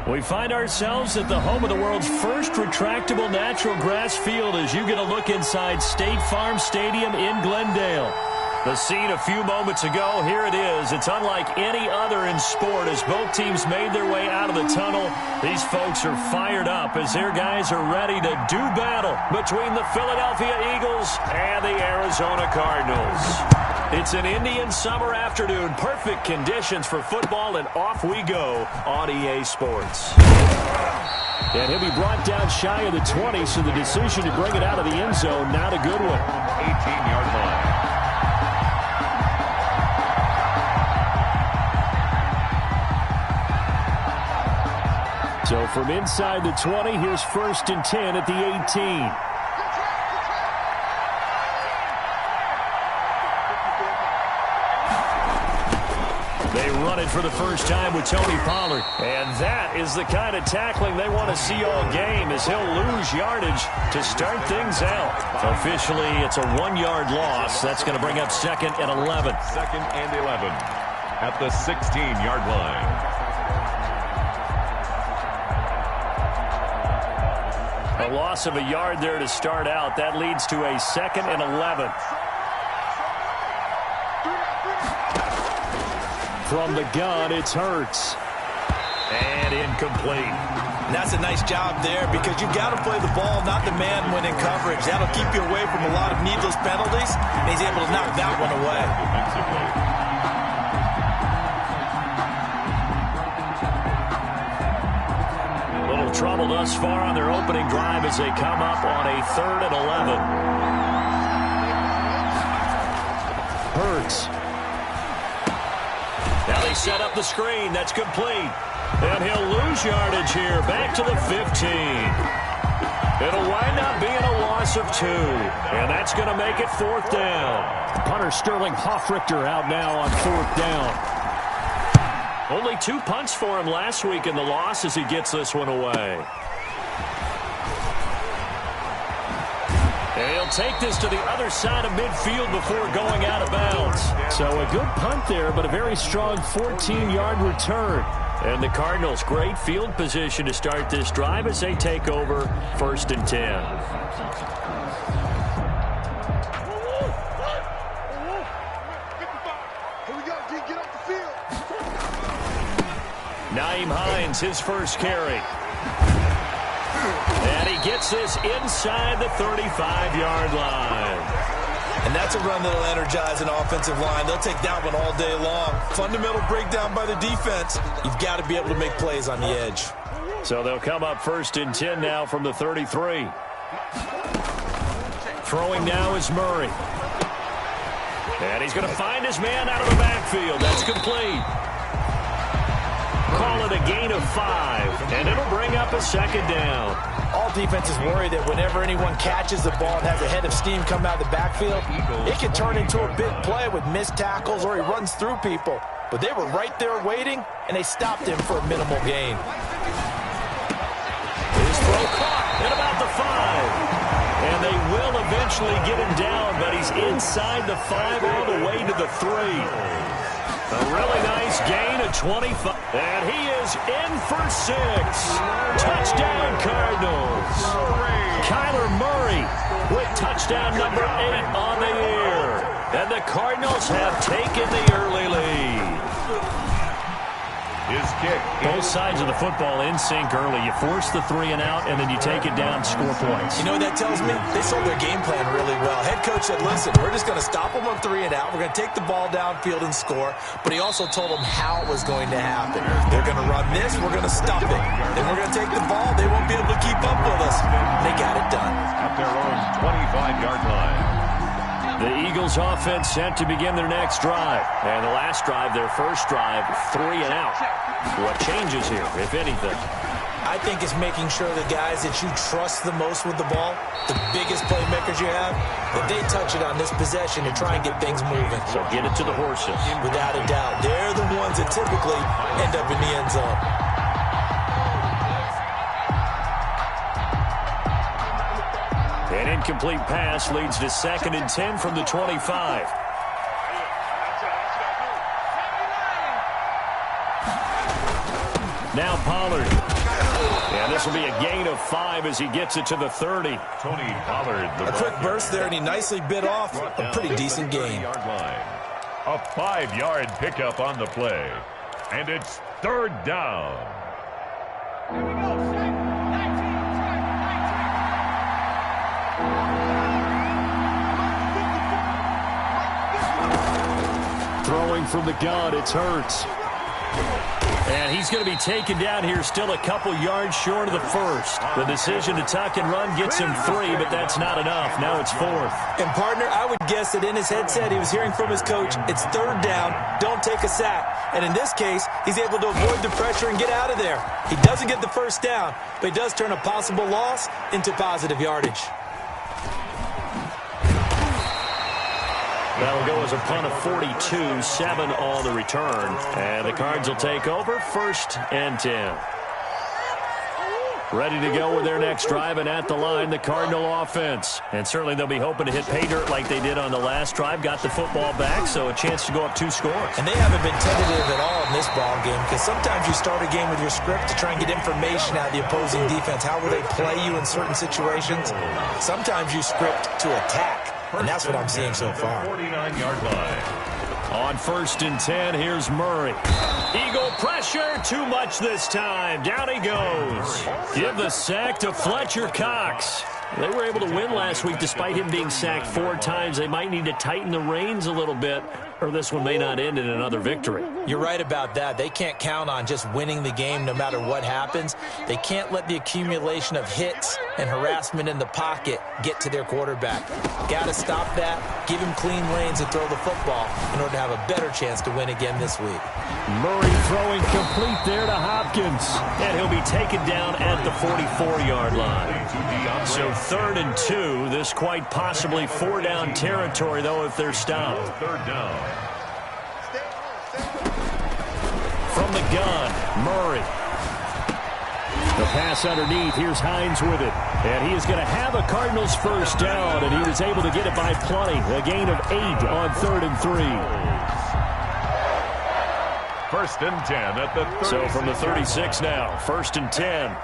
We find ourselves at the home of the world's first retractable natural grass field as you get a look inside State Farm Stadium in Glendale. The scene a few moments ago, here it is. It's unlike any other in sport as both teams made their way out of the tunnel. These folks are fired up as their guys are ready to do battle between the Philadelphia Eagles and the Arizona Cardinals. It's an Indian summer afternoon. Perfect conditions for football, and off we go on EA Sports. And he'll be brought down shy of the 20, so the decision to bring it out of the end zone, not a good one. 18-yard line. So from inside the 20, here's 1st and 10 at the 18. They run it for the first time with Tony Pollard. And that is the kind of tackling they want to see all game as he'll lose yardage to start things out. Officially, it's a 1-yard loss. That's going to bring up 2nd and 11. 2nd and 11 at the 16-yard line. A loss of a yard there to start out. That leads to a 2nd and 11. From the gun, it's Hurts. And incomplete. That's a nice job there because you've got to play the ball, not the man when in coverage. That'll keep you away from a lot of needless penalties, and he's able to knock that one away. Trouble thus far on their opening drive as they come up on a 3rd and 11. Hurts. Now they set up the screen. That's complete. And he'll lose yardage here. Back to the 15. It'll wind up being a loss of 2. And that's going to make it 4th down. Punter Sterling Hoffrichter out now on 4th down. Only 2 punts for him last week in the loss as he gets this one away. And he'll take this to the other side of midfield before going out of bounds. So a good punt there, but a very strong 14-yard return. And the Cardinals, great field position to start this drive as they take over 1st and 10. Nyheim Hines, his first carry. And he gets this inside the 35-yard line. And that's a run that'll energize an offensive line. They'll take that one all day long. Fundamental breakdown by the defense. You've got to be able to make plays on the edge. So they'll come up 1st and 10 now from the 33. Throwing now is Murray. And he's going to find his man out of the backfield. That's complete. Call it a gain of 5, and it'll bring up a 2nd down. All defenses worry that whenever anyone catches the ball and has a head of steam come out of the backfield, it can turn into a big play with missed tackles or he runs through people. But they were right there waiting, and they stopped him for a minimal gain. His throw caught at about the 5. And they will eventually get him down, but he's inside the 5 all the way to the 3. A really nice gain of 25. And he is in for 6. Touchdown, Cardinals. Kyler Murray with touchdown number 8 on the year. And the Cardinals have taken the early lead. His kick. Both sides of the football in sync early. You force the 3 and out, and then you take it down, score points. You know what that tells me? They sold their game plan really well. Head coach said, listen, we're just going to stop them on 3 and out. We're going to take the ball downfield and score. But he also told them how it was going to happen. They're going to run this. We're going to stop it. Then we're going to take the ball. They won't be able to keep up with us. They got it done. At their own 25-yard line. The Eagles offense set to begin their next drive. And the last drive, their first drive, 3 and out. What changes here, if anything? I think it's making sure the guys that you trust the most with the ball, the biggest playmakers you have, that they touch it on this possession and try and get things moving. So get it to the horses. Without a doubt. They're the ones that typically end up in the end zone. An incomplete pass leads to 2nd and 10 from the 25. Now Pollard. This will be a gain of 5 as he gets it to the 30. Tony Pollard. A quick burst there, and he nicely bit off a pretty decent gain. A 5-yard pickup on the play. And it's third down. Here we go, set. 19. Throwing from the gun, it's Hurts. And he's going to be taken down here still a couple yards short of the first. The decision to tuck and run gets him 3, but that's not enough. Now it's 4th. And, partner, I would guess that in his headset he was hearing from his coach, it's third down, don't take a sack. And in this case, he's able to avoid the pressure and get out of there. He doesn't get the first down, but he does turn a possible loss into positive yardage. That'll go as a punt of 42, 7 on the return. And the Cards will take over, 1st and 10. Ready to go with their next drive, and at the line, the Cardinal offense. And certainly they'll be hoping to hit pay dirt like they did on the last drive. Got the football back, so a chance to go up 2 scores. And they haven't been tentative at all in this ball game, because sometimes you start a game with your script to try and get information out of the opposing defense. How will they play you in certain situations? Sometimes you script to attack. And that's what I'm seeing so far. 49-yard line. On 1st and 10, here's Murray. Eagle pressure, too much this time. Down he goes. Give the sack to Fletcher Cox. They were able to win last week despite him being sacked 4 times. They might need to tighten the reins a little bit, or this one may not end in another victory. You're right about that. They can't count on just winning the game no matter what happens. They can't let the accumulation of hits and harassment in the pocket get to their quarterback. Got to stop that, give him clean lanes and throw the football in order to have a better chance to win again this week. Murray throwing complete there to Hopkins. And he'll be taken down at the 44-yard line. So 3rd and 2. This quite possibly 4-down territory, though, if they're stopped. Third down. From the gun, Murray. The pass underneath. Here's Hines with it. And he is going to have a Cardinals first down, and he was able to get it by plenty. A gain of 8 on 3rd and 3. 1st and 10 at the 36. So from the 36 now, 1st and 10.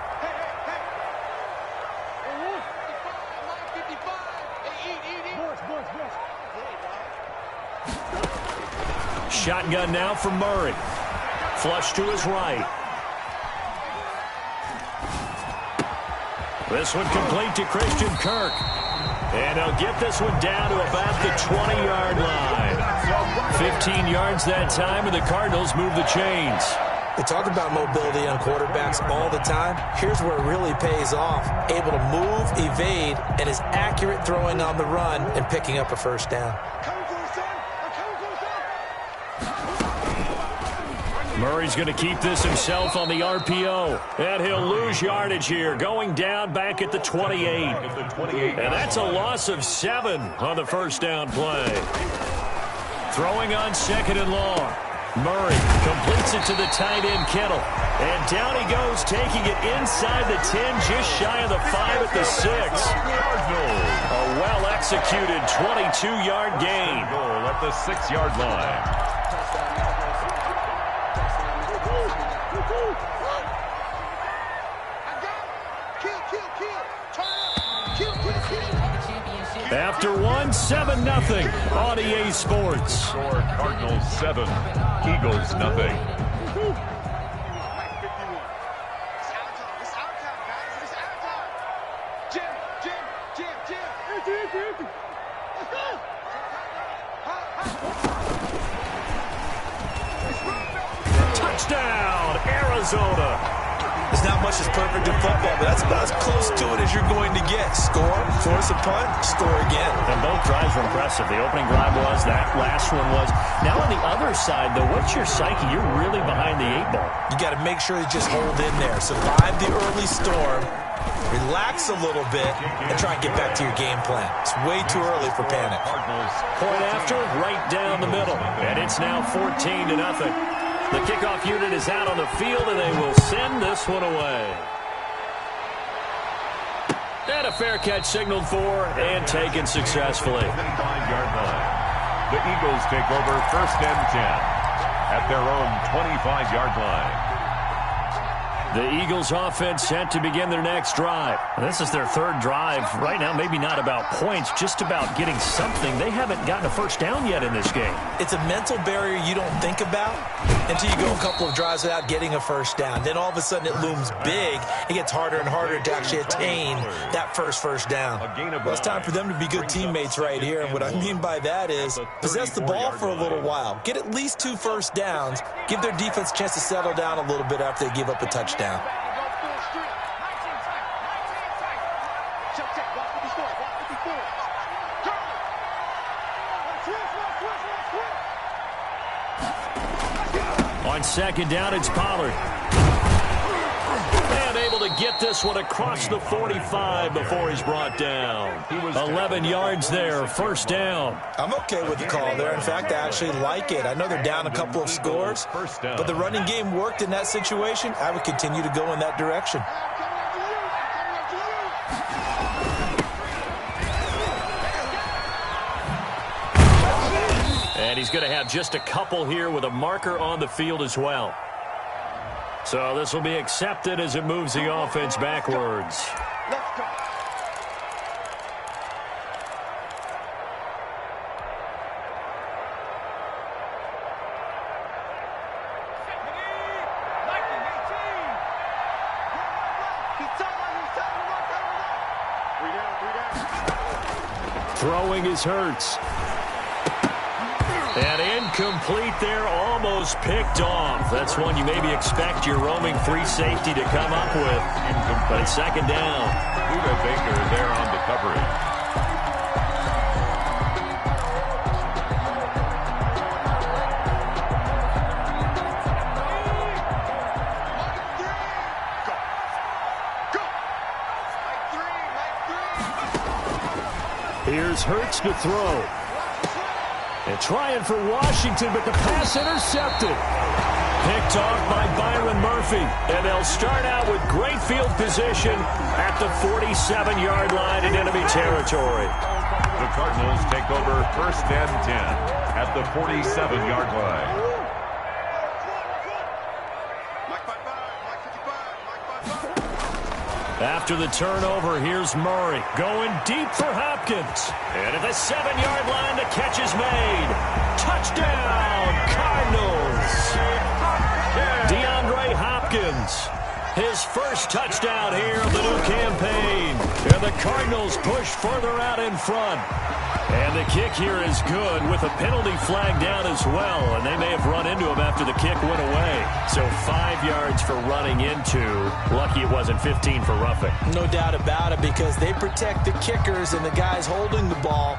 Shotgun now from Murray. Flush to his right. This one complete to Christian Kirk. And he'll get this one down to about the 20-yard line. 15 yards that time, and the Cardinals move the chains. They talk about mobility on quarterbacks all the time. Here's where it really pays off. Able to move, evade, and is accurate throwing on the run and picking up a first down. Murray's going to keep this himself on the RPO. And he'll lose yardage here, going down back at the 28. And that's a loss of 7 on the first down play. Throwing on 2nd and long. Murray completes it to the tight end, Kittle. And down he goes, taking it inside the 10, just shy of the 5 at the 6. A well-executed 22-yard gain. Goal at the 6-yard line. After 1, 7-0 on EA Sports. Score Cardinals 7, Eagles nothing. Touchdown, Arizona. There's not much that's perfect in football, but that's about as close to it as you're going to get. Score, force a punt, score again. And both drives were impressive. The opening drive was, that last one was. Now on the other side, though, what's your psyche? You're really behind the 8 ball. You got to make sure you just hold in there. Survive the early storm, relax a little bit, and try and get back to your game plan. It's way too early for panic. Point after, right down the middle. And it's now 14-0. The kickoff unit is out on the field, and they will send this one away. And a fair catch signaled for and taken successfully. 25-yard line. The Eagles take over 1st and 10 at their own 25-yard line. The Eagles offense set to begin their next drive. This is their third drive. Right now, maybe not about points, just about getting something. They haven't gotten a first down yet in this game. It's a mental barrier you don't think about until you go a couple of drives without getting a first down. Then all of a sudden it looms big. It gets harder and harder to actually attain that first down. Well, it's time for them to be good teammates right here. And what I mean by that is possess the ball for a little while. Get at least 2 first downs. Give their defense a chance to settle down a little bit after they give up a touchdown. On second down, it's Pollard. And able to get this one across the 45 before he's brought down. 11 yards there, first down. I'm okay with the call there. In fact, I actually like it. I know they're down a couple of scores, but the running game worked in that situation. I would continue to go in that direction. And he's going to have just a couple here with a marker on the field as well. So this will be accepted as it moves the offense backwards. Let's go. Throwing is Hurts. And incomplete there, almost picked off. That's one you maybe expect your roaming free safety to come up with. But it's second down. Buda Baker there on the coverage. Here's Hurts to throw. And trying for Washington, but the pass intercepted. Picked off by Byron Murphy. And they'll start out with great field position at the 47-yard line in enemy territory. The Cardinals take over first and 10 at the 47-yard line. After the turnover, here's Murray going deep for Hopkins. And at the 7-yard line, the catch is made. Touchdown, Cardinals. DeAndre Hopkins, his first touchdown here of the new campaign. And the Cardinals push further out in front. And the kick here is good with a penalty flag down as well. And they may have run into him after the kick went away. So 5 yards for running into. Lucky it wasn't 15 for roughing. No doubt about it, because they protect the kickers and the guys holding the ball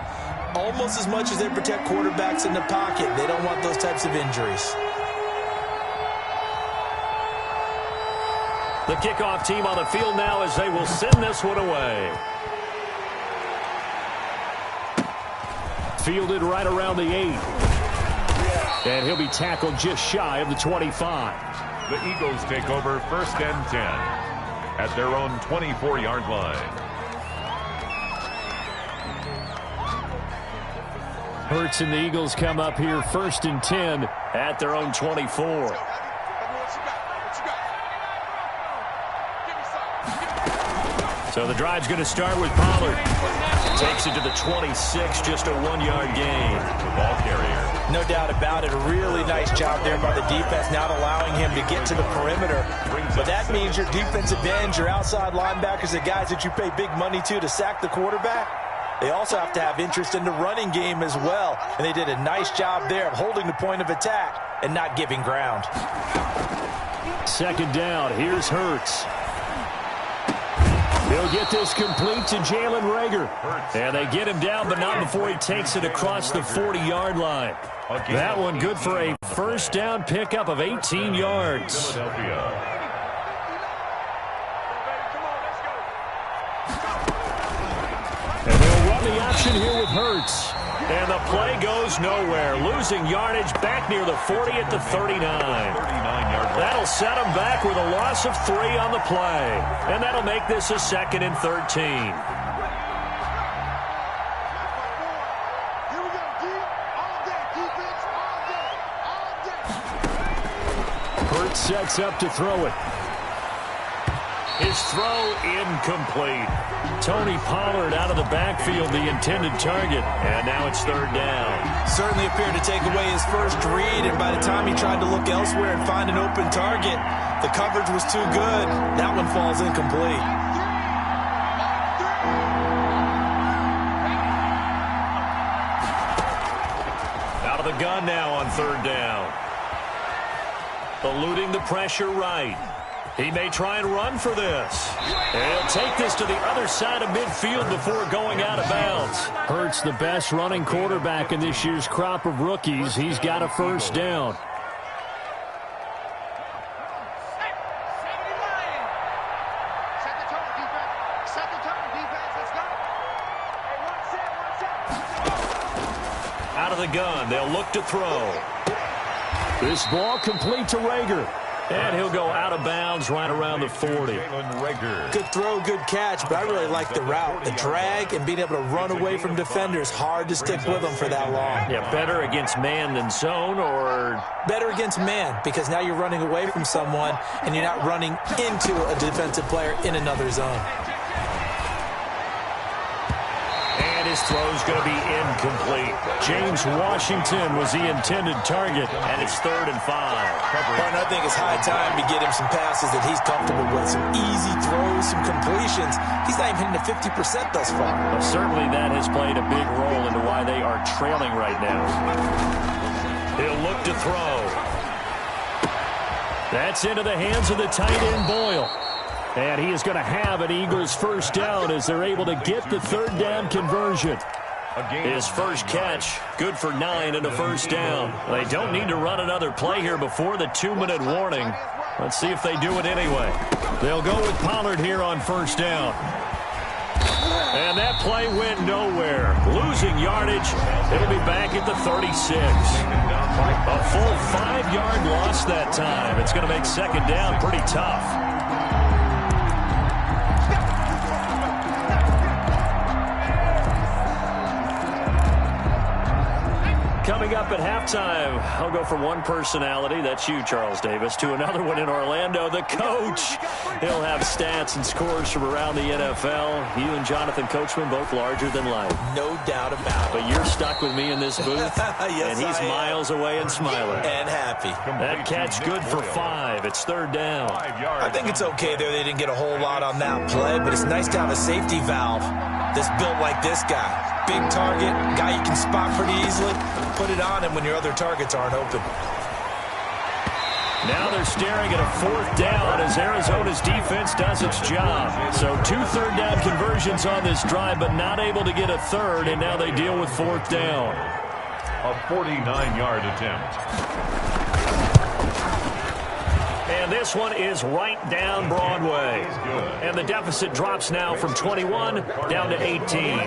almost as much as they protect quarterbacks in the pocket. They don't want those types of injuries. The kickoff team on the field now as they will send this one away. Fielded right around the 8. And he'll be tackled just shy of the 25. The Eagles take over first and 10 at their own 24-yard line. Hurts and the Eagles come up here first and 10 at their own 24. So the drive's going to start with Pollard. Takes it to the 26, just a 1-yard gain. The ball carrier. No doubt about it. A really nice job there by the defense, not allowing him to get to the perimeter. But that means your defensive ends, your outside linebackers, the guys that you pay big money to sack the quarterback, they also have to have interest in the running game as well. And they did a nice job there of holding the point of attack and not giving ground. Second down. Here's Hurts. He'll get this complete to Jalen Reagor. And they get him down, but not before he takes it across the 40-yard line. That one good for a first down pickup of 18 yards. Philadelphia. And they'll run the option here with Hurts. And the play goes nowhere. Losing yardage back near the 40 at the 39. That'll set them back with a loss of 3 on the play. And that'll make this a 2nd and 13. Hurts sets up to throw it. His throw incomplete. Tony Pollard out of the backfield, the intended target. And now it's third down. Certainly appeared to take away his first read, and by the time he tried to look elsewhere and find an open target, the coverage was too good. That one falls incomplete. Out of the gun now on third down. Eluding the pressure right. He may try and run for this. And he'll take this to the other side of midfield before going out of bounds. Hurts the best running quarterback in this year's crop of rookies. He's got a first down. Out of the gun, they'll look to throw. This ball complete to Rager. And he'll go out of bounds right around the 40. Good throw, good catch, but I really like the route. The drag and being able to run away from defenders, hard to stick with them for that long. Yeah, better against man than zone, or? Better against man, because now you're running away from someone and you're not running into a defensive player in another zone. His throw's going to be incomplete. James Washington was the intended target, and it's 3rd and 5. And I think it's high time to get him some passes that he's comfortable with, some easy throws, some completions. He's not even hitting to 50% thus far. Well, certainly that has played a big role into why they are trailing right now. He'll look to throw. That's into the hands of the tight end, Boyle. And he is going to have an Eagles first down as they're able to get the third down conversion. His first catch, good for 9 and a first down. They don't need to run another play here before the 2-minute warning. Let's see if they do it anyway. They'll go with Pollard here on first down. And that play went nowhere. Losing yardage. It'll be back at the 36. A full 5-yard loss that time. It's going to make second down pretty tough. Coming up at halftime, I'll go from one personality, that's you, Charles Davis, to another one in Orlando, the coach. He'll have stats and scores from around the NFL. You and Jonathan Coachman, both larger than life. No doubt about it. But you're stuck with me in this booth, yes, and he's miles away and smiling. And happy. That catch good for 5. It's third down. I think it's okay there. They didn't get a whole lot on that play, but it's nice to have a safety valve that's built like this guy. Big target, guy you can spot pretty easily. Put it on him when your other targets aren't open. Now they're staring at a 4th down as Arizona's defense does its job. So 2 third-down conversions on this drive, but not able to get a third, and now they deal with 4th down. A 49-yard attempt. And this one is right down Broadway. And the deficit drops now from 21 down to 18.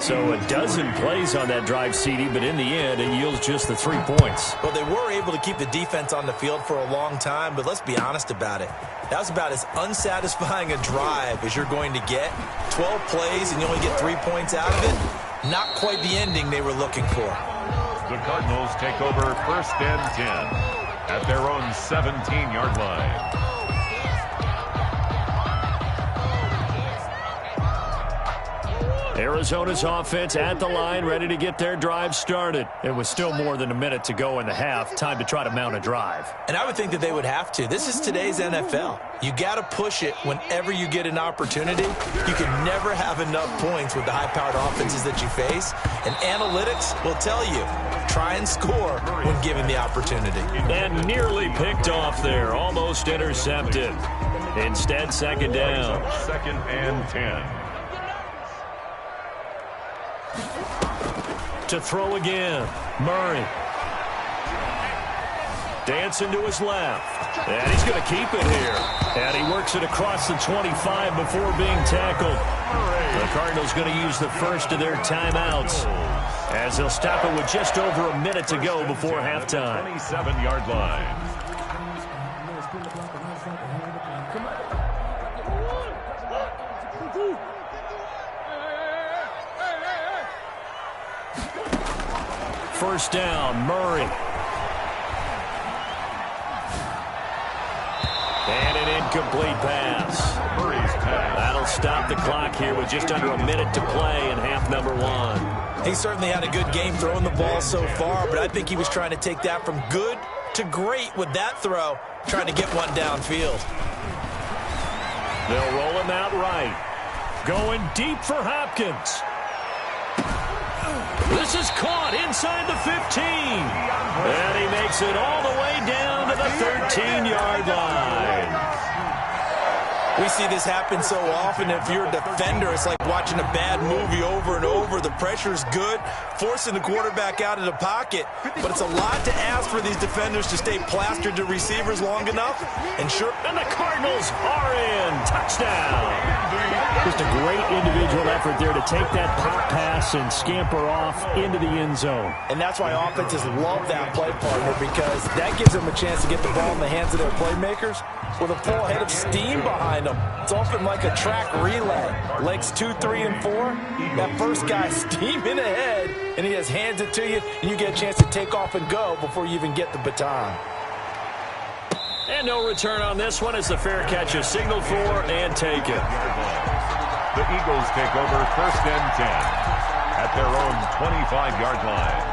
So a dozen plays on that drive, CD, but in the end, it yields just the 3 points. Well, they were able to keep the defense on the field for a long time, but let's be honest about it. That was about as unsatisfying a drive as you're going to get. 12 plays and you only get 3 points out of it. Not quite the ending they were looking for. The Cardinals take over 1st and 10 at their own 17-yard line. Arizona's offense at the line, ready to get their drive started. It was still more than a minute to go in the half. Time to try to mount a drive. And I would think that they would have to. This is today's NFL. You got to push it whenever you get an opportunity. You can never have enough points with the high-powered offenses that you face. And analytics will tell you, try and score when given the opportunity. And nearly picked off there. Almost intercepted. Instead, second down. 2nd and 10. To throw again, Murray. Dancing to his left. And he's going to keep it here. And he works it across the 25 before being tackled. The Cardinals going to use the first of their timeouts, as they'll stop it with just over a minute to go before halftime. 27-yard line. First down, Murray. And an incomplete pass. Murray's pass. That'll stop the clock here with just under a minute to play in half number one. He certainly had a good game throwing the ball so far, but I think he was trying to take that from good to great with that throw, trying to get one downfield. They'll roll him out right. Going deep for Hopkins. This is caught inside the 15. And he makes it all the way down to the 13-yard line. We see this happen so often. If you're a defender, it's like watching a bad movie over and over. The pressure's good, forcing the quarterback out of the pocket. But it's a lot to ask for these defenders to stay plastered to receivers long enough. And the Cardinals are in. Touchdown. Just a great individual effort there to take that pop pass and scamper off into the end zone. And that's why offenses love that play partner, because that gives them a chance to get the ball in the hands of their playmakers with a full head of steam behind them. It's often like a track relay. Legs 2, 3, and 4. That first guy steaming ahead, and he just hands it to you, and you get a chance to take off and go before you even get the baton. And no return on this one as the fair catch is signaled for and taken. The Eagles take over 1st and 10 at their own 25-yard line.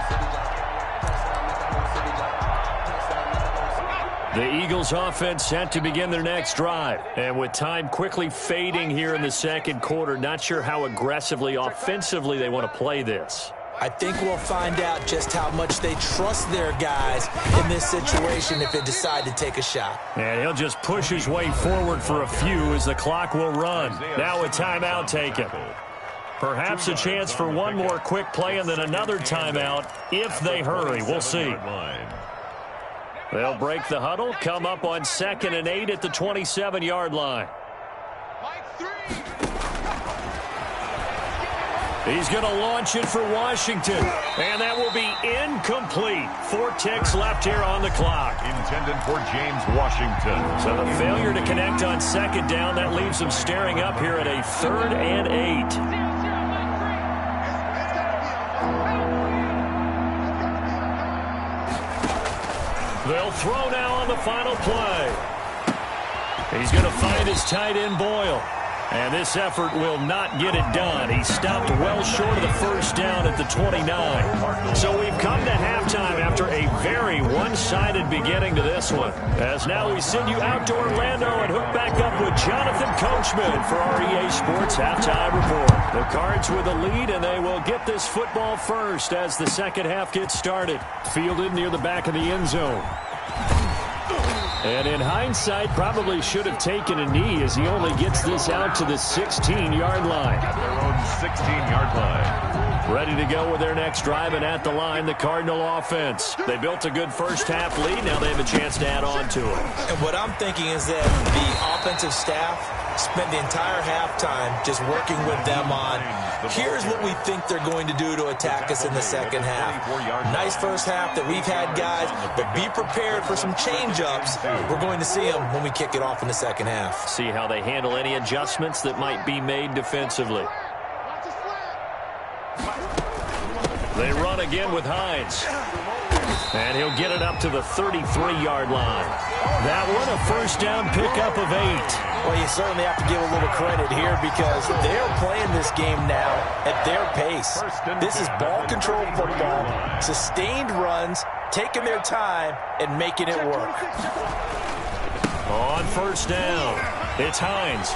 The Eagles offense set to begin their next drive. And with time quickly fading here in the second quarter, not sure how aggressively, offensively they want to play this. I think we'll find out just how much they trust their guys in this situation if they decide to take a shot. And he'll just push his way forward for a few as the clock will run. Now a timeout taken. Perhaps a chance for one more quick play and then another timeout if they hurry. We'll see. They'll break the huddle, come up on 2nd and 8 at the 27-yard line. He's going to launch it for Washington. And that will be incomplete. 4 ticks left here on the clock. Intended for James Washington. So the failure to connect on 2nd down, that leaves them staring up here at a 3rd and 8. They'll throw now on the final play. He's going to find his tight end Boyle. And this effort will not get it done. He stopped well short of the first down at the 29. So we've come to halftime after a very one-sided beginning to this one. As now we send you out to Orlando and hook back up with Jonathan Coachman for our EA Sports Halftime Report. The Cards with a lead, and they will get this football first as the second half gets started. Fielded near the back of the end zone. And in hindsight, probably should have taken a knee as he only gets this out to the 16-yard line. At their own 16-yard line. Ready to go with their next drive, and at the line, the Cardinal offense. They built a good first-half lead. Now they have a chance to add on to it. And what I'm thinking is that the offensive staff spent the entire halftime just working with them on, here's what we think they're going to do to attack us in the second half. Nice first half that we've had, guys, but be prepared for some change-ups. We're going to see them when we kick it off in the second half. See how they handle any adjustments that might be made defensively. They run again with Hines. And he'll get it up to the 33-yard line. That one, a first down pickup of 8. Well, you certainly have to give a little credit here because they're playing this game now at their pace. This is ball control football, sustained runs, taking their time, and making it work. On first down, it's Hines.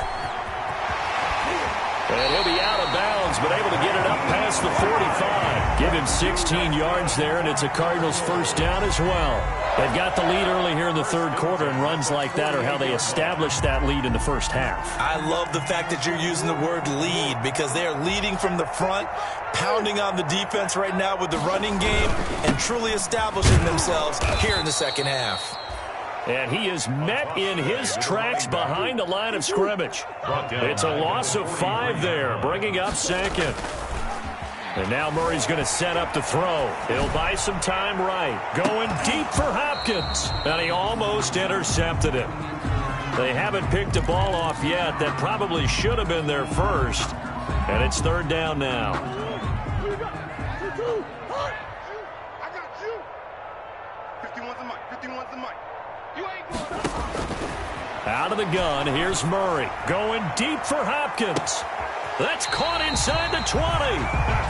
And he'll be out of bounds, but able to get it up past the 45. Give him 16 yards there, and it's a Cardinals first down as well. They've got the lead early here in the third quarter, and runs like that are how they established that lead in the first half. I love the fact that you're using the word lead because they are leading from the front, pounding on the defense right now with the running game, and truly establishing themselves here in the second half. And he is met in his tracks behind the line of scrimmage. It's a loss of 5 there, bringing up 2nd. And now Murray's going to set up the throw. He'll buy some time right. Going deep for Hopkins. And he almost intercepted it. They haven't picked a ball off yet. That probably should have been their first. And it's third down now. I got you. 51's the mic. 51's the mic. Out of the gun, here's Murray. Going deep for Hopkins. That's caught inside the 20.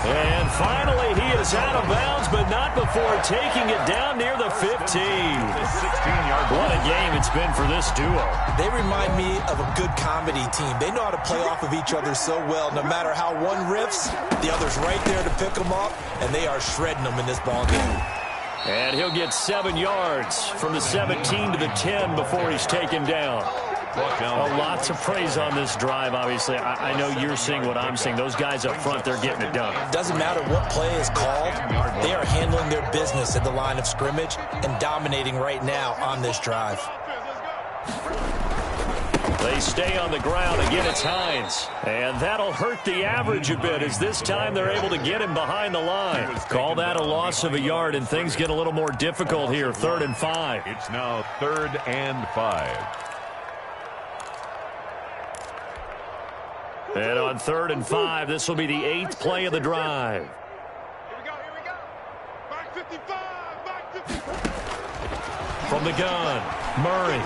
And finally, he is out of bounds, but not before taking it down near the 15. What a game it's been for this duo. They remind me of a good comedy team. They know how to play off of each other so well. No matter how one riffs, the other's right there to pick them up, and they are shredding them in this ball game. And he'll get 7 yards from the 17 to the 10 before he's taken down. Lots of praise on this drive, obviously. I know you're seeing what I'm seeing. Those guys up front, they're getting it done. Doesn't matter what play is called. They are handling their business at the line of scrimmage and dominating right now on this drive. They stay on the ground. Again, it's Hines. And that'll hurt the average a bit as this time they're able to get him behind the line. Call that a loss of a yard, and things get a little more difficult here. 3rd and 5. It's now 3rd and 5. And on 3rd and 5, this will be the 8th play of the drive. Here we go. Back 55, back 55. From the gun, Murray.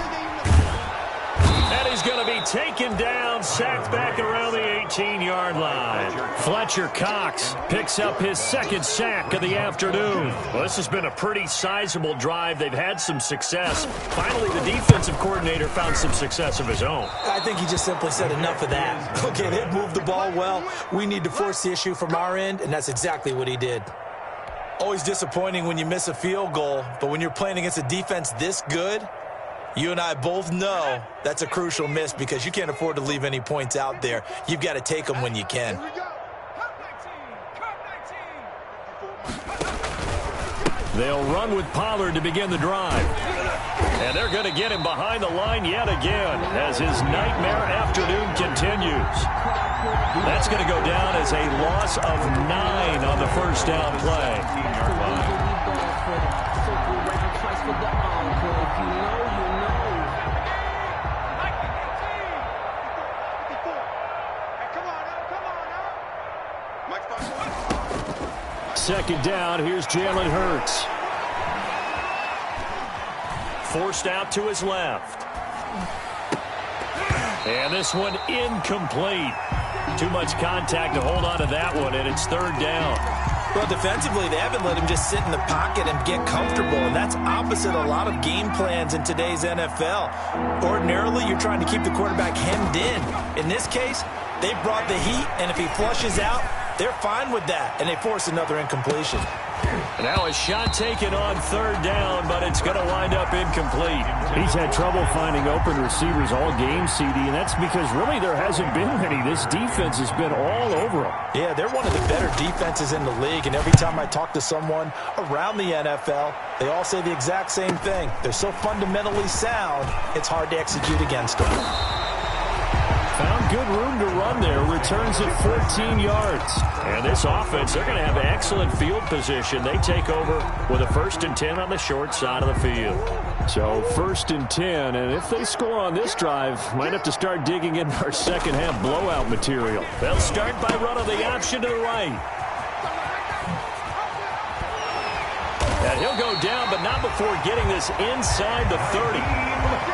And he's going to be taken down, sacked back around the 18-yard line. Fletcher Cox picks up his 2nd sack of the afternoon. Well, this has been a pretty sizable drive. They've had some success. Finally, the defensive coordinator found some success of his own. I think he just simply said enough of that. Okay, they've moved the ball well. We need to force the issue from our end, and that's exactly what he did. Always disappointing when you miss a field goal, but when you're playing against a defense this good, you and I both know that's a crucial miss because you can't afford to leave any points out there. You've got to take them when you can. Here we go. Cut 19. They'll run with Pollard to begin the drive. And they're going to get him behind the line yet again as his nightmare afternoon continues. That's going to go down as a loss of 9 on the first down play. Second down, here's Jalen Hurts. Forced out to his left. And this one incomplete. Too much contact to hold on to that one, and it's 3rd down. Well, defensively, they haven't let him just sit in the pocket and get comfortable, and that's opposite a lot of game plans in today's NFL. Ordinarily, you're trying to keep the quarterback hemmed in. In this case, they brought the heat, and if he flushes out, they're fine with that, and they force another incompletion. Now a shot taken on 3rd down, but it's going to wind up incomplete. He's had trouble finding open receivers all game, CD, and that's because really there hasn't been many. This defense has been all over them. Yeah, they're one of the better defenses in the league, and every time I talk to someone around the NFL, they all say the exact same thing. They're so fundamentally sound, it's hard to execute against them. Found good room to run there. Returns at 14 yards. And this offense, they're going to have excellent field position. They take over with a 1st and 10 on the short side of the field. So 1st and 10, and if they score on this drive, might have to start digging in our second half blowout material. They'll start by running the option to the right. And he'll go down, but not before getting this inside the 30.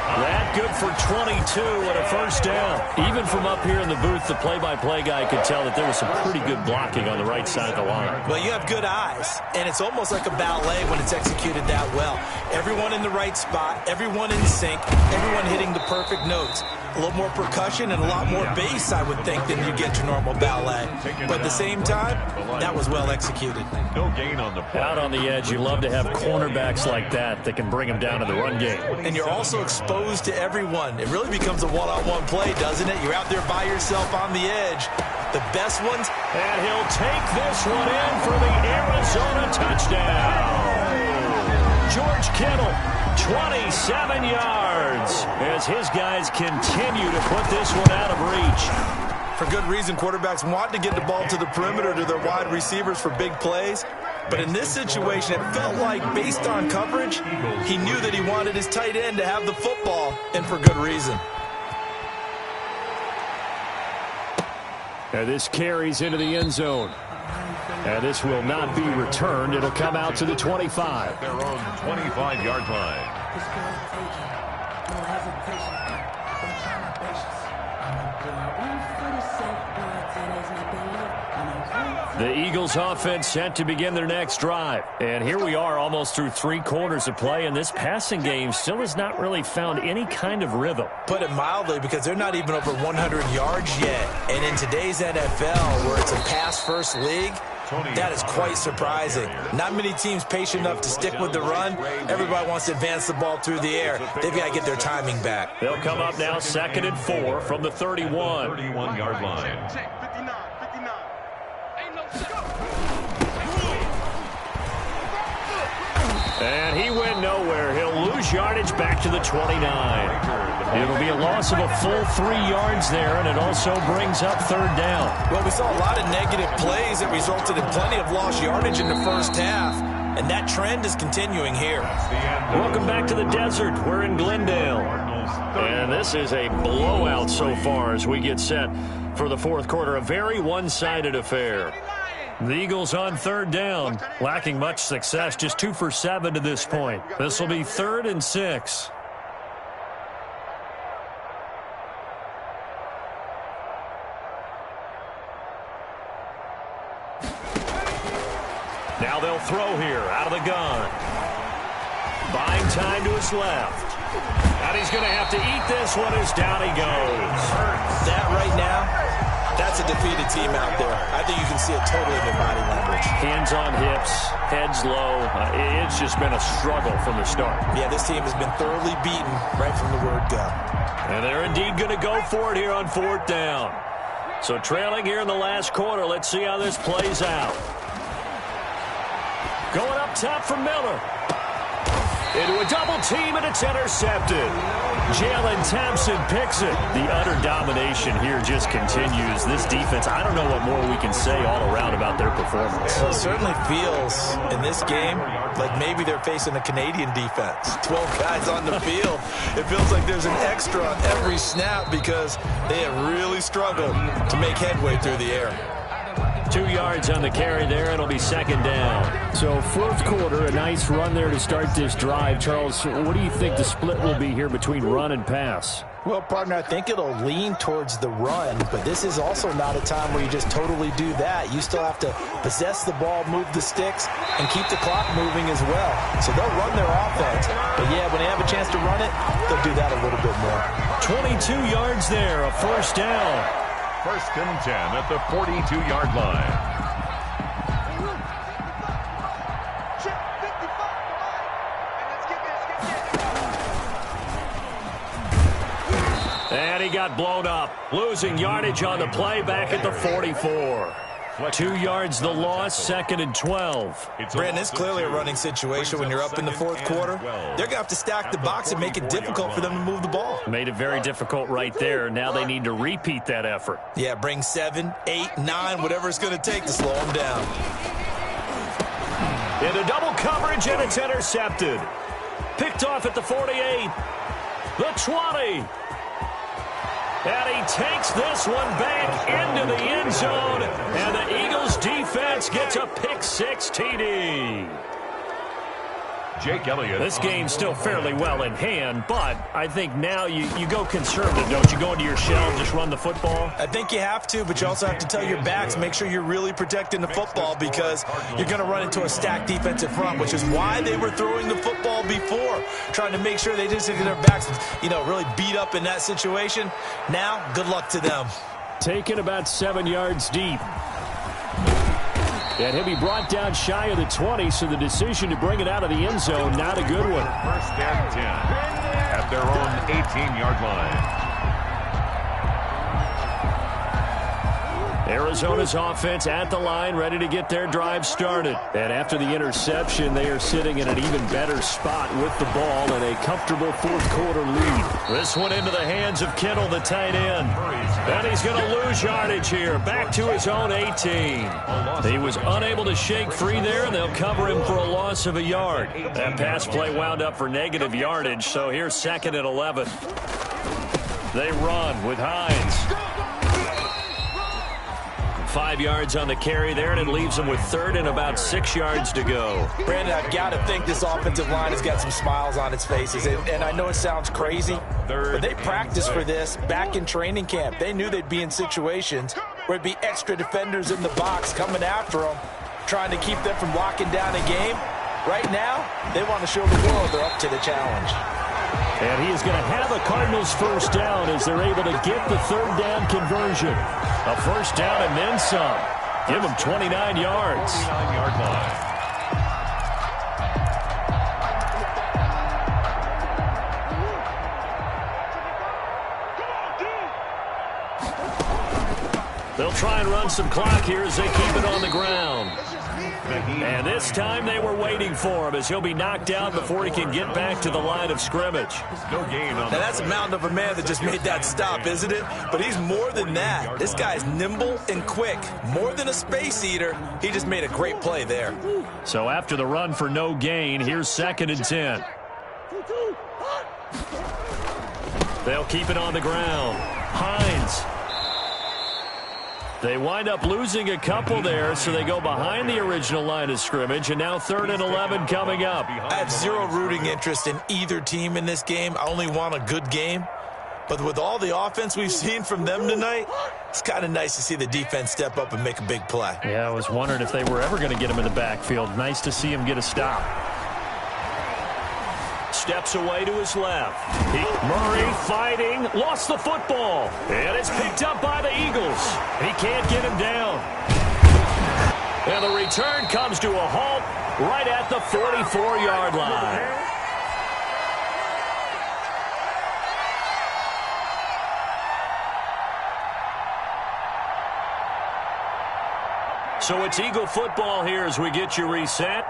That good for 22 and a 1st down. Even from up here in the booth, the play-by-play guy could tell that there was some pretty good blocking on the right side of the line. Well, you have good eyes, and it's almost like a ballet when it's executed that well. Everyone in the right spot, everyone in sync, everyone hitting the perfect notes. A little more percussion and a lot more bass, I would think, than you get your normal ballet. But at the same time, that was well executed. No gain on the play. Out on the edge, you love to have cornerbacks like that can bring them down to the run game. And you're also exposed to everyone. It really becomes a one-on-one play, doesn't it? You're out there by yourself on the edge. The best ones. And he'll take this one in for the Arizona touchdown. George Kittle, 27 yards, as his guys continue to put this one out of reach. For good reason, quarterbacks want to get the ball to the perimeter to their wide receivers for big plays. But in this situation, it felt like, based on coverage, he knew that he wanted his tight end to have the football, and for good reason. And this carries into the end zone. And this will not be returned. It'll come out to the 25. Their own 25-yard line. The Eagles offense set to begin their next drive. And here we are almost through 3 quarters of play, and this passing game still has not really found any kind of rhythm. Put it mildly, because they're not even over 100 yards yet. And in today's NFL, where it's a pass-first league, that is quite surprising. Not many teams patient enough to stick with the run. Everybody wants to advance the ball through the air. They've got to get their timing back. They'll come up now 2nd and 4 from the 31. 31-yard line. And he went nowhere. He'll lose yardage back to the 29. It'll be a loss of a full 3 yards there, and it also brings up 3rd down. Well, we saw a lot of negative plays that resulted in plenty of lost yardage in the first half, and that trend is continuing here. Welcome back to the desert. We're in Glendale. And this is a blowout so far as we get set for the 4th quarter. A very one-sided affair. The Eagles on 3rd down, lacking much success, just 2 for 7 to this point. This will be 3rd and 6. Now they'll throw here out of the gun. Buying time to his left. And he's going to have to eat this one as down he goes. That right now, that's a defeated team out there. I think you can see it totally in their body language. Hands on hips, heads low. It's just been a struggle from the start. Yeah, this team has been thoroughly beaten right from the word go. And they're indeed going to go for it here on 4th down. So trailing here in the last quarter. Let's see how this plays out. Going up top for Miller. Into a double team, and it's intercepted. Jalen Thompson picks it. The utter domination here just continues. This defense, I don't know what more we can say all around about their performance. Well, it certainly feels in this game like maybe they're facing a Canadian defense. 12 guys on the field. It feels like there's an extra on every snap because they have really struggled to make headway through the air. 2 yards on the carry there. It'll be 2nd down. So 4th quarter, a nice run there to start this drive. Charles, what do you think the split will be here between run and pass? Well, partner, I think it'll lean towards the run, but this is also not a time where you just totally do that. You still have to possess the ball, move the sticks, and keep the clock moving as well. So they'll run their offense, but yeah, when they have a chance to run it, they'll do that a little bit more. 22 yards there, a 1st down. 1st and 10 at the 42-yard line. And he got blown up. Losing yardage on the play back at the 44. 2 yards the loss, 2nd and 12. Brandon, it's clearly a running situation when you're up in the 4th quarter. They're going to have to stack the box and make it difficult for them to move the ball. Made it very difficult right there. Now they need to repeat that effort. Yeah, bring 7, 8, 9, whatever it's going to take to slow them down. Into double coverage, and it's intercepted. Picked off at the 48. The 20. And he takes this one back into the end zone. And the Eagles defense gets a pick-6 TD. Jake Elliott. This game's still fairly well in hand, but I think now you go conservative, don't you? Go into your shell and just run the football? I think you have to, but you also have to tell your backs, make sure you're really protecting the football because you're going to run into a stacked defensive front, which is why they were throwing the football before, trying to make sure they didn't get their backs, really beat up in that situation. Now, good luck to them. Taken about 7 yards deep. And he'll be brought down shy of the 20, so the decision to bring it out of the end zone, not a good one. 1st and 10 at their own 18-yard line. Arizona's offense at the line, ready to get their drive started. And after the interception, they are sitting in an even better spot with the ball and a comfortable 4th quarter lead. This one into the hands of Kittle, the tight end. And he's going to lose yardage here, back to his own 18. He was unable to shake free there, and they'll cover him for a loss of a yard. That pass play wound up for negative yardage, so here's 2nd and 11. They run with Hines. 5 yards on the carry there, and it leaves them with third and about 6 yards to go. Brandon, I've got to think this offensive line has got some smiles on its faces. And I know it sounds crazy, but they practiced for this back in training camp. They knew they'd be in situations where it'd be extra defenders in the box coming after them, trying to keep them from locking down a game. Right now, they want to show the world they're up to the challenge. And he is going to have a Cardinals first down as they're able to get the third down conversion. A first down and then some. Give them 29 yards. 29-yard line. They'll try and run some clock here as they keep it on the ground. And this time they were waiting for him as he'll be knocked out before he can get back to the line of scrimmage. No gain on Now that's a mountain of a man that just made that stop, isn't it? But he's more than that. This guy's nimble and quick. More than a space eater. He just made a great play there. So after the run for no gain, here's 2nd and 10. They'll keep it on the ground. Hines. They wind up losing a couple there, so they go behind the original line of scrimmage, and now 3rd and 11 coming up. I have zero rooting interest in either team in this game. I only want a good game. But with all the offense we've seen from them tonight, it's kind of nice to see the defense step up and make a big play. Yeah, I was wondering if they were ever going to get him in the backfield. Nice to see him get a stop. Steps away to his left. Murray fighting, lost the football. And it's picked up by the Eagles. He can't get him down. And the return comes to a halt right at the 44-yard line. So it's Eagle football here as we get you reset.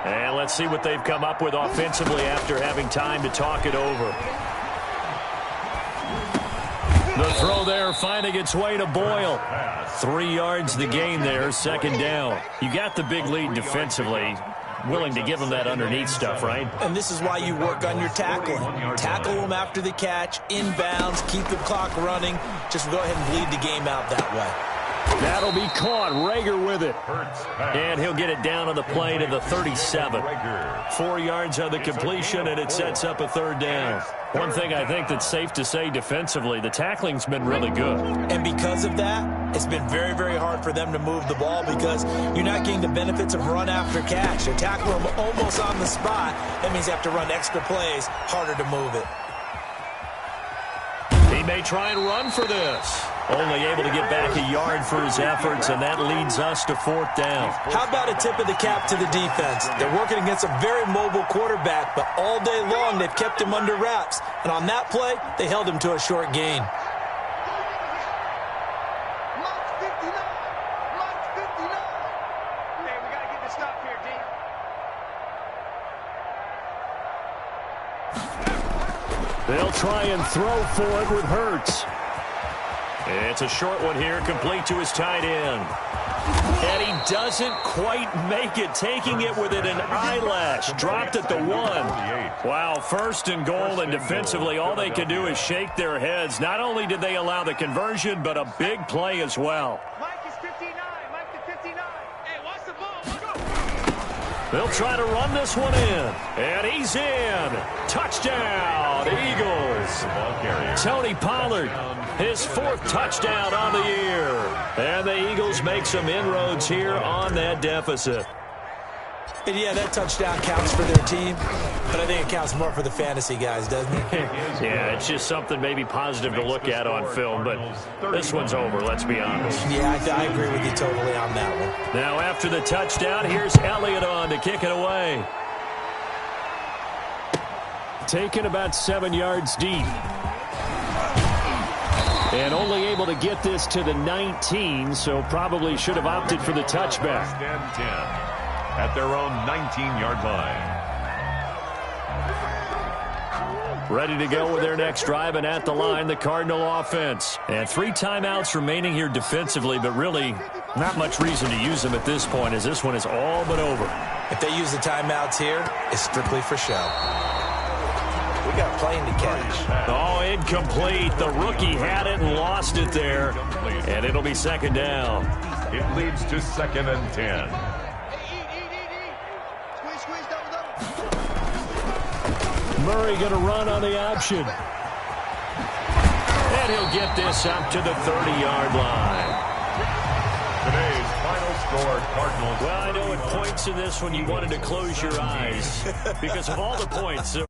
And let's see what they've come up with offensively after having time to talk it over. The throw there finding its way to Boyle. 3 yards the gain there, 2nd down. You got the big lead defensively. Willing to give them that underneath stuff, right? And this is why you work on your tackling. Tackle them after the catch, inbounds, keep the clock running. Just go ahead and bleed the game out that way. That'll be caught. Rager with it. And he'll get it down on the play to the 37. 4 yards on the completion, and it sets up a 3rd down. One thing I think that's safe to say defensively, the tackling's been really good. And because of that, it's been very, very hard for them to move the ball because you're not getting the benefits of run after catch. They're tackling them almost on the spot. That means they have to run extra plays, harder to move it. He may try and run for this. Only able to get back a yard for his efforts, and that leads us to 4th down. How about a tip of the cap to the defense? They're working against a very mobile quarterback, but all day long they've kept him under wraps. And on that play, they held him to a short gain. Mark 59. Mark 59. Hey, we got to get this stop here, D. They'll try and throw for it with Hurts. It's a short one here, complete to his tight end. And he doesn't quite make it, taking it within an eyelash. Dropped at the 1. Wow, 1st and goal, and defensively all they can do is shake their heads. Not only did they allow the conversion, but a big play as well. Mike is 59. Mike to 59. Hey, watch the ball. Let's go. They'll try to run this one in. And he's in. Touchdown, Eagles. Tony Pollard, his 4th touchdown on the year. And the Eagles make some inroads here on that deficit. And yeah, that touchdown counts for their team, but I think it counts more for the fantasy guys, doesn't it? Yeah, it's just something maybe positive to look at on film, but this one's over, let's be honest. Yeah, I agree with you totally on that one. Now after the touchdown, here's Elliott on to kick it away. Taken about 7 yards deep. And only able to get this to the 19, so probably should have opted for the touchback. 1st and 10 at their own 19-yard line. Ready to go with their next drive, and at the line, the Cardinal offense. And 3 timeouts remaining here defensively, but really not much reason to use them at this point, as this one is all but over. If they use the timeouts here, it's strictly for show. We got a plane to catch. Oh, incomplete. The rookie had it and lost it there. And it'll be 2nd down. It leads to 2nd and 10. Squeeze, double. Murray going to run on the option. And he'll get this up to the 30-yard line. Today's final score, Cardinals. Well, I know at points in this when you wanted to close your eyes because of all the points that